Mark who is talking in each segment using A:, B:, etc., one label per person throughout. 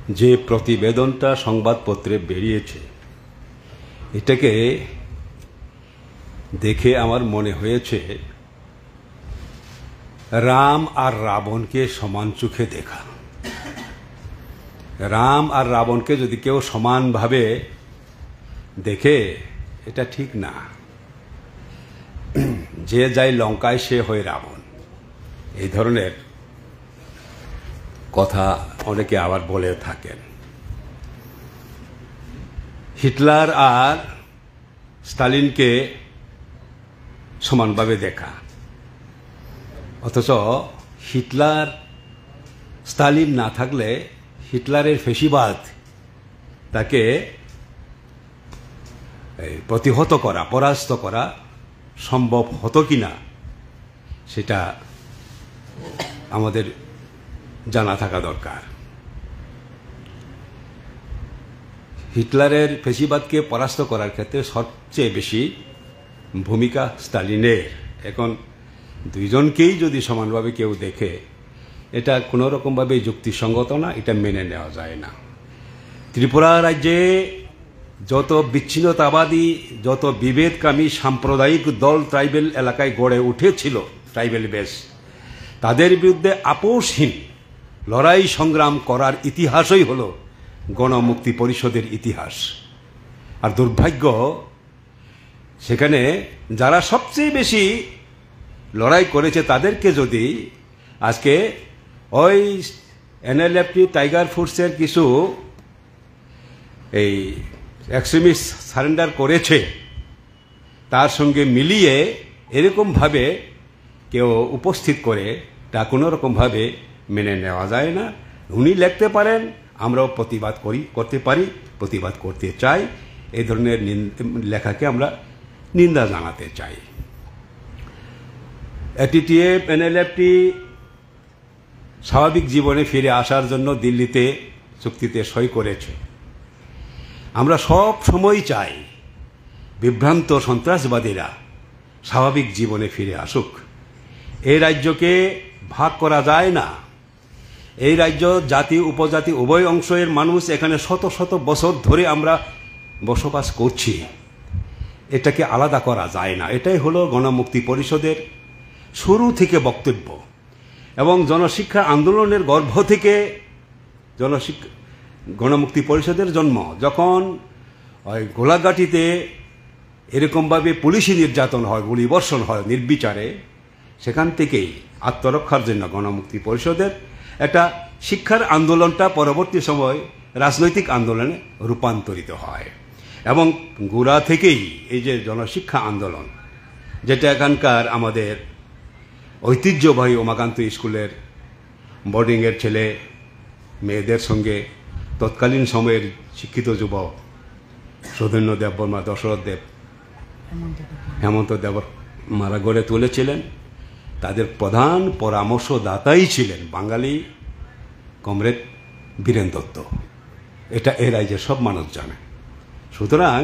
A: যে প্রতিবেদনটা সংবাদপত্রে বেরিয়েছে এটাকে দেখে আমার মনে হয়েছে রাম আর রাবণকে সমান চোখে দেখা। রাম আর রাবণকে যদি কেউ সমানভাবে দেখে এটা ঠিক না। যে যায় লঙ্কায় সে হয় রাবণ, এই ধরনের কথা অনেকে আবার বলে থাকেন। হিটলার আর স্টালিনকে সমানভাবে দেখা, অথচ হিটলার স্টালিন না থাকলে হিটলারের ফ্যাসিবাদ তাকে প্রতিহত করা, পরাস্ত করা সম্ভব হতো কিনা সেটা আমাদের জানা থাকা দরকার। হিটলারের ফ্যাসিবাদকে পরাস্ত করার ক্ষেত্রে সবচেয়ে বেশি ভূমিকা স্টালিনের। এখন দুইজনকেই যদি সমানভাবে কেউ দেখে এটা কোনো রকমভাবে যুক্তিসঙ্গত না, এটা মেনে নেওয়া যায় না। ত্রিপুরা রাজ্যে যত বিচ্ছিন্নতাবাদী, যত বিভেদকামী সাম্প্রদায়িক দল ট্রাইবেল এলাকায় গড়ে উঠেছিল, ট্রাইবেল বেস, তাদের বিরুদ্ধে আপোষহীন লড়াই সংগ্রাম করার ইতিহাসই হল গণমুক্তি পরিষদের ইতিহাস। আর দুর্ভাগ্য, সেখানে যারা সবচেয়ে বেশি লড়াই করেছে তাদেরকে যদি আজকে ওই এনএলএফটি টাইগার ফোর্সের কিছু এই এক্সট্রিমিস্ট সারেন্ডার করেছে তার সঙ্গে মিলিয়ে এরকমভাবে কেউ উপস্থিত করে, তা কোনো রকমভাবে মেনে নেওয়া যায় না। উনি লিখতে পারেন, আমরাও প্রতিবাদ করতে পারি, প্রতিবাদ করতে চাই। এই ধরনের লেখাকে আমরা নিন্দা জানাতে চাই। এটিটিএফ এনএলএফটি স্বাভাবিক জীবনে ফিরে আসার জন্য দিল্লিতে চুক্তিতে সই করেছে। আমরা সব সময় চাই বিভ্রান্ত সন্ত্রাসবাদীরা স্বাভাবিক জীবনে ফিরে আসুক। এই রাজ্যকে ভাগ করা যায় না। এই রাজ্য জাতি উপজাতি উভয় অংশের মানুষ এখানে শত শত বছর ধরে আমরা বসবাস করছি, এটাকে আলাদা করা যায় না। এটাই হলো গণমুক্তি পরিষদের শুরু থেকে বক্তব্য। এবং জনশিক্ষা আন্দোলনের গর্ভ থেকে গণমুক্তি পরিষদের জন্ম। যখন ওই গোলাঘাটিতে এরকমভাবে পুলিশি নির্যাতন হয়, গুলিবর্ষণ হয় নির্বিচারে, সেখান থেকেই আত্মরক্ষার জন্য গণমুক্তি পরিষদের একটা শিক্ষার আন্দোলনটা পরবর্তী সময় রাজনৈতিক আন্দোলনে রূপান্তরিত হয়। এবং গোড়া থেকেই এই যে জনশিক্ষা আন্দোলন, যেটা এখানকার আমাদের ঐতিহ্যবাহী উমাকান্ত স্কুলের বোর্ডিংয়ের ছেলে মেয়েদের সঙ্গে তৎকালীন সময়ের শিক্ষিত যুবক সৌধন্য দেববর্মা, দশরথ দেব, হেমন্ত দেব মারা গড়ে তুলেছিলেন, তাদের প্রধান পরামর্শদাতাই ছিলেন বাঙালি কমরেড বীরেন দত্ত। এটা এ রাজ্যের সব মানুষ জানে। সুতরাং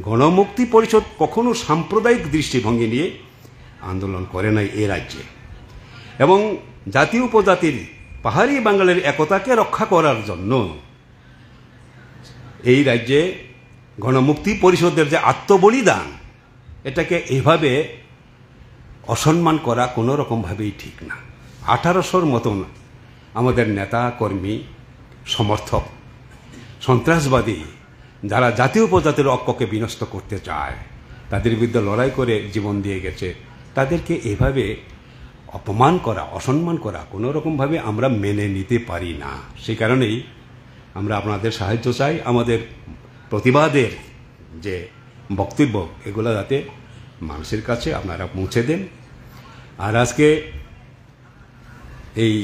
A: গণমুক্তি পরিষদ কখনো সাম্প্রদায়িক দৃষ্টিভঙ্গি নিয়ে আন্দোলন করে নাই এ রাজ্যে। এবং জাতি উপজাতির পাহাড়ি বাঙালির একতাকে রক্ষা করার জন্য এই রাজ্যে গণমুক্তি পরিষদের যে আত্মবলিদান, এটাকে এভাবে অসম্মান করা কোনো রকমভাবেই ঠিক না। 1800-র মতন আমাদের নেতা কর্মী সমর্থক সন্ত্রাসবাদী যারা জাতীয় উপজাতির ঐক্যকে বিনষ্ট করতে চায়, তাদের বিরুদ্ধে লড়াই করে জীবন দিয়ে গেছে, তাদেরকে এভাবে অপমান করা, অসম্মান করা কোনো রকমভাবে আমরা মেনে নিতে পারি না। সেই কারণেই আমরা আপনাদের সাহায্য চাই। আমাদের প্রতিবাদের যে বক্তব্য, এগুলো যাতে মানুষের কাছে আপনারা পৌঁছে দেন। আর আজকে এই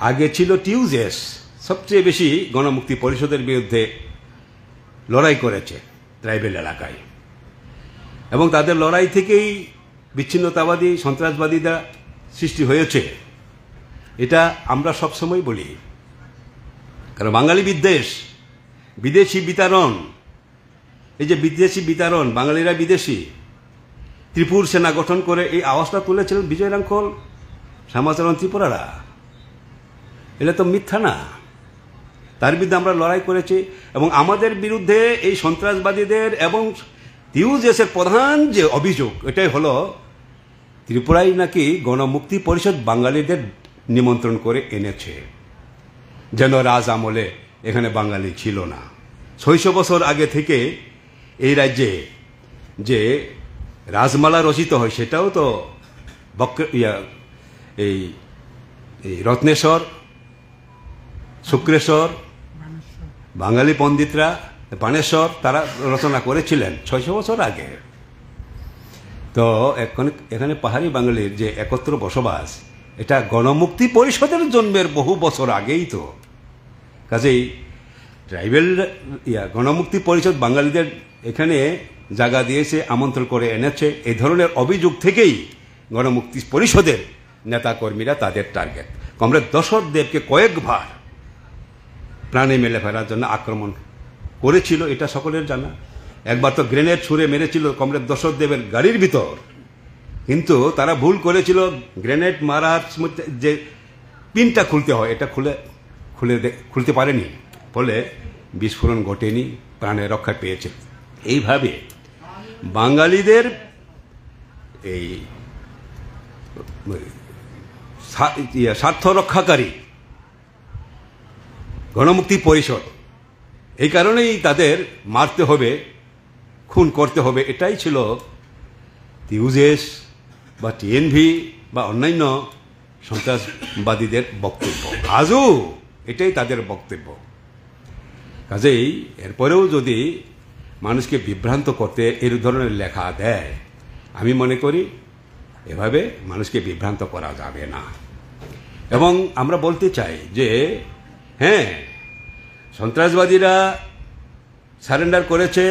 A: আগে ছিল টিউজেস, সবচেয়ে বেশি গণমুক্তি পরিষদের বিরুদ্ধে লড়াই করেছে ট্রাইবেল এলাকায়, এবং তাদের লড়াই থেকেই বিচ্ছিন্নতাবাদী সন্ত্রাসবাদীরা সৃষ্টি হয়েছে। এটা আমরা সবসময় বলি, কারণ বাঙালি বিদ্বেষ, বিদেশি বিতাড়ন, এই যে বিদেশি বিতাড়ন, বাঙালিরা বিদেশি, ত্রিপুর সেনা গঠন করে এই আওয়াজটা তুলেছিলেন বিজয় রাঙ্খল, শ্যামাচরণ ত্রিপুরারা। এটা তো মিথ্যা না। তার বিরুদ্ধে আমরা লড়াই করেছি এবং আমাদের বিরুদ্ধে এই সন্ত্রাসবাদীদের এবং টিউজেসের প্রধান যে অভিযোগ এটাই হলো ত্রিপুরায় নাকি গণমুক্তি পরিষদ বাঙালিদের নিমন্ত্রণ করে এনেছে, যেন রাজ আমলে এখানে বাঙালি ছিল না। 600 বছর আগে থেকে এই রাজ্যে যে রাজমালা রচিত হয় সেটাও তো এই রত্নেশ্বর, শুক্রেশ্বর, বাঙালি পণ্ডিতরা, বাণেশ্বর তারা রচনা করেছিলেন 600 বছর আগে। তো এখানে পাহাড়ি বাঙালির যে একত্র বসবাস এটা গণমুক্তি পরিষদের জন্মের বহু বছর আগেই তো। কাজেই ট্রাইবেল গণমুক্তি পরিষদ বাঙালিদের এখানে জায়গা দিয়েছে, আমন্ত্রণ করে এনেছে, এই ধরনের অভিযোগ থেকেই গণমুক্তি পরিষদের নেতাকর্মীরা তাদের টার্গেট। কমরেড দশরথ দেবকে কয়েকবার প্রাণে মেলে ফেলার জন্য আক্রমণ করেছিল, এটা সকলের জানা। একবার তো গ্রেনেড ছুঁড়ে মেরেছিল কমরেড দশরথ দেবের গাড়ির ভিতর, কিন্তু তারা ভুল করেছিল গ্রেনেড মারার যে পিনটা খুলতে হয় এটা খুলতে পারেনি, ফলে বিস্ফোরণ ঘটেনি, প্রাণে রক্ষা পেয়েছে। এইভাবে বাঙালিদের এই স্বার্থ রক্ষাকারী গণমুক্তি পরিষদ, এই কারণেই তাদের মারতে হবে, খুন করতে হবে, এটাই ছিল টিউজেস বা টিএনভি বা অন্যান্য সন্ত্রাসবাদীদের বক্তব্য। আজও এটাই তাদের বক্তব্য। কাজেই এরপরেও যদি মানুষকে বিভ্রান্ত করতে এর ধরনের লেখা দেয়, আমি মনে করি এভাবে মানুষকে বিভ্রান্ত করা যাবে না। এবং আমরা বলতে চাই যে হ্যাঁ, সন্ত্রাসবাদীরা সারেন্ডার করেছে,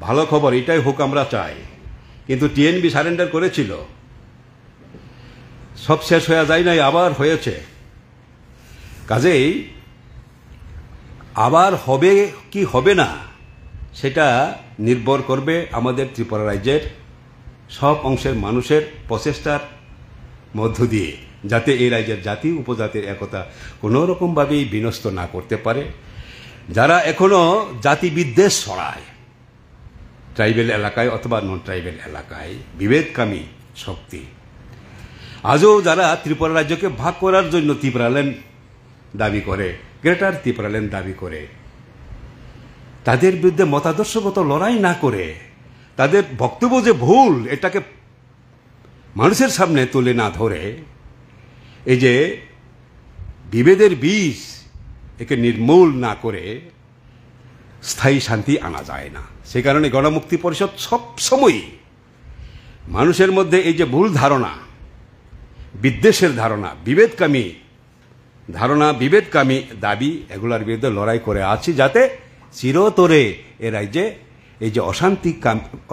A: ভালো খবর, এটাই হোক আমরা চাই। কিন্তু টিএনবি সারেন্ডার করেছিল, সব শেষ হয়ে যায় নাই, আবার হয়েছে। কাজেই আবার হবে কি হবে না সেটা নির্ভর করবে আমাদের ত্রিপুরা রাজ্যের সব অংশের মানুষের প্রচেষ্টার মধ্য দিয়ে, যাতে এই রাজ্যের জাতি উপজাতির একতা কোনো রকমভাবেই বিনষ্ট না করতে পারে। যারা এখনো জাতি বিদ্বেষ ছড়ায় ট্রাইবেল এলাকায় অথবা নন ট্রাইবেল এলাকায়, বিভেদকামী শক্তি, আজও যারা ত্রিপুরা রাজ্যকে ভাগ করার জন্য ত্রিপুরাল্যান্ড দাবি করে, গ্রেটার ত্রিপুরাল্যান্ড দাবি করে, তাদের বিরুদ্ধে মতাদর্শগত লড়াই না করে, তাদের বক্তব্য যে ভুল এটাকে মানুষের সামনে তুলে না ধরে, এই যে বিভেদের বীজ একে নির্মূল না করে স্থায়ী শান্তি আনা যায় না। সে কারণে গণমুক্তি পরিষদ সবসময় মানুষের মধ্যে এই যে ভুল ধারণা, বিদ্বেষের ধারণা, বিভেদকামী ধারণা, বিভেদকামী দাবি, এগুলোর বিরুদ্ধে লড়াই করে আছি, যাতে চিরতরে এ রাজ্যে এই যে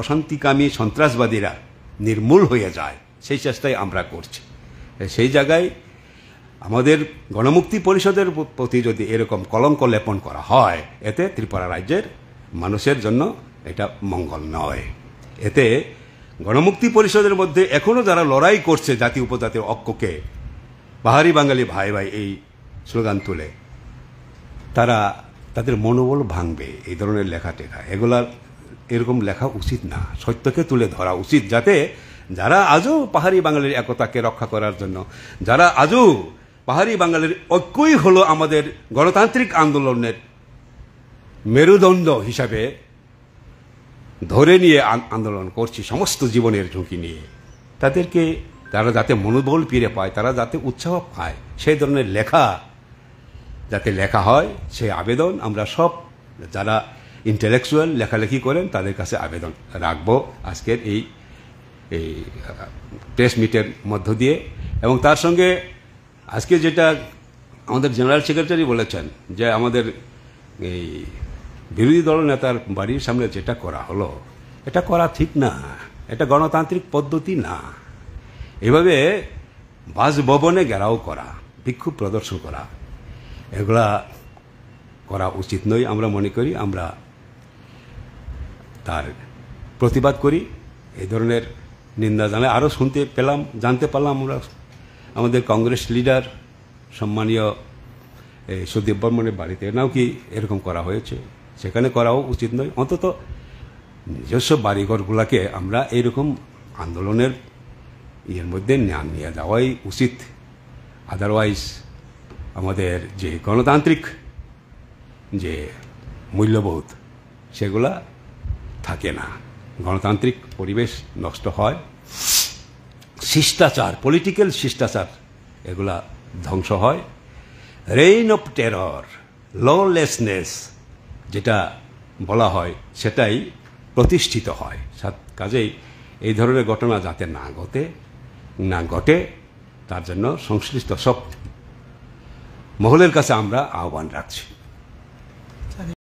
A: অশান্তিকামী সন্ত্রাসবাদীরা নির্মূল হয়ে যায়, সেই চেষ্টাই আমরা করছি। সেই জায়গায় আমাদের গণমুক্তি পরিষদের প্রতি যদি এরকম কলঙ্ক লেপন করা হয়, এতে ত্রিপুরা রাজ্যের মানুষের জন্য এটা মঙ্গল নয়। এতে গণমুক্তি পরিষদের মধ্যে এখনও যারা লড়াই করছে জাতি উপজাতির ঐক্যকে, পাহাড়ি বাঙালি ভাই ভাই এই স্লোগান তুলে, তাদের মনোবল ভাঙবে। এই ধরনের লেখা টেখা এরকম লেখা উচিত না, সত্যকে তুলে ধরা উচিত, যাতে যারা আজও পাহাড়ি বাঙালির একতাকে রক্ষা করার জন্য, যারা আজও পাহাড়ি বাঙালির ঐক্যই হলো আমাদের গণতান্ত্রিক আন্দোলনের মেরুদণ্ড হিসাবে ধরে নিয়ে আন্দোলন করছি সমস্ত জীবনের ঝুঁকি নিয়ে, তাদেরকে তারা যাতে মনোবল ফিরে পায়, তারা যাতে উৎসাহ পায়, সেই ধরনের লেখা যাতে লেখা হয়, সেই আবেদন আমরা সব যারা ইন্টেলেকচুয়াল লেখালেখি করেন তাদের কাছে আবেদন রাখবো আজকের এই প্রেস মিটের মধ্য দিয়ে। এবং তার সঙ্গে আজকে যেটা আমাদের জেনারেল সেক্রেটারি বলেছেন যে আমাদের এই বিরোধী দল নেতার বাড়ির সামনে যেটা করা হলো, এটা করা ঠিক না, এটা গণতান্ত্রিক পদ্ধতি না। এভাবে বাসভবনে ঘেরাও করা, বিক্ষোভ প্রদর্শন করা, এগুলা করা উচিত নয়। আমরা মনে করি আমরা তার প্রতিবাদ করি, এই ধরনের নিন্দা জানাই। আরও জানতে পারলাম আমরা আমাদের কংগ্রেস লিডার সম্মানীয় এই সুদীপ বর্মনের বাড়িতে নাও কি এরকম করা হয়েছে, সেখানে করাও উচিত নয়। অন্তত নিজস্ব বাড়িঘরগুলোকে আমরা এইরকম আন্দোলনের ইয়ের মধ্যে নিয়ে যাওয়াই উচিত। আদারওয়াইজ আমাদের যে গণতান্ত্রিক যে মূল্যবোধ সেগুলা থাকে না, গণতান্ত্রিক পরিবেশ নষ্ট হয়, শিষ্টাচার, পলিটিক্যাল শিষ্টাচার এগুলা ধ্বংস হয়, রেইন অফ টেরর, ললেসনেস যেটা বলা হয় সেটাই প্রতিষ্ঠিত হয়। কাজেই এই ধরনের ঘটনা যাতে না ঘটে তার জন্য সংশ্লিষ্ট সব মহলের কাছে আমরা আহ্বান রাখছি।